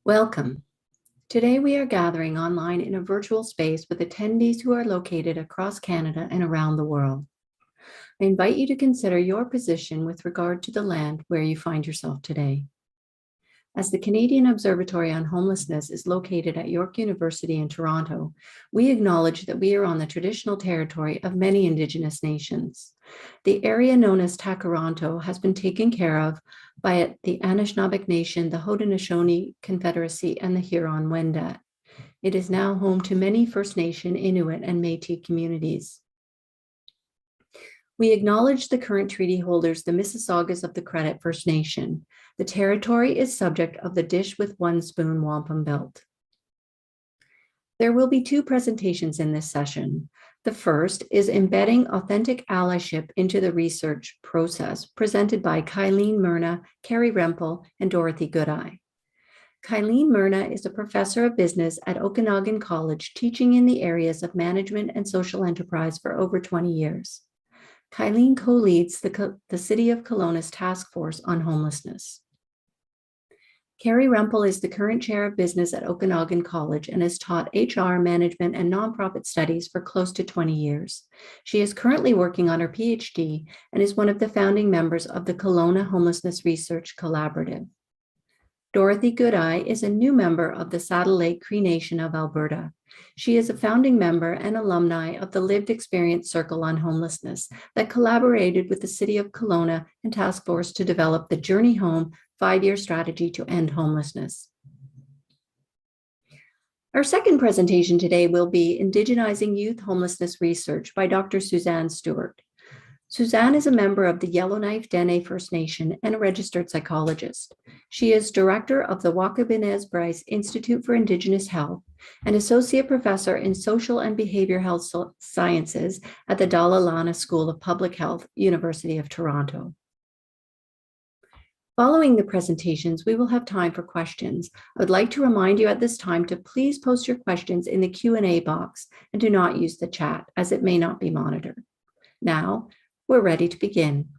Welcome. Today we are gathering online in a virtual space with attendees who are located across Canada and around the world. I invite you to consider your position with regard to the land where you find yourself today. As the Canadian Observatory on Homelessness is located at York University in Toronto, we acknowledge that we are on the traditional territory of many Indigenous nations. The area known as Takaranto has been taken care of by the Anishinaabe Nation, the Haudenosaunee Confederacy, and the Huron-Wendat. It is now home to many First Nation, Inuit, and Métis communities. We acknowledge the current treaty holders, the Mississaugas of the Credit First Nation. The territory is subject of the Dish with One Spoon Wampum Belt. There will be two presentations in this session. The first is Embedding Authentic Allyship into the Research Process, presented by Kylene Myrna, Kerry Rempel, and Dorothy Goodai. Kylene Myrna is a professor of business at Okanagan College, teaching in the areas of management and social enterprise for over 20 years. Kylene co-leads the City of Kelowna's Task Force on Homelessness. Kerry Rempel is the current chair of business at Okanagan College and has taught HR, management, and nonprofit studies for close to 20 years. She is currently working on her PhD and is one of the founding members of the Kelowna Homelessness Research Collaborative. Dorothy Goodai is a new member of the Saddle Lake Cree Nation of Alberta. She is a founding member and alumni of the Lived Experience Circle on Homelessness that collaborated with the City of Kelowna and Task Force to develop the Journey Home 5-year strategy to end homelessness. Our second presentation today will be Indigenizing Youth Homelessness Research by Dr. Suzanne Stewart. Suzanne is a member of the Yellowknife Dene First Nation and a registered psychologist. She is director of the Wakabinez Bryce Institute for Indigenous Health and associate professor in social and behavioral health sciences at the Dalla Lana School of Public Health, University of Toronto. Following the presentations, we will have time for questions. I would like to remind you at this time to please post your questions in the Q&A box and do not use the chat as it may not be monitored. Now, we're ready to begin.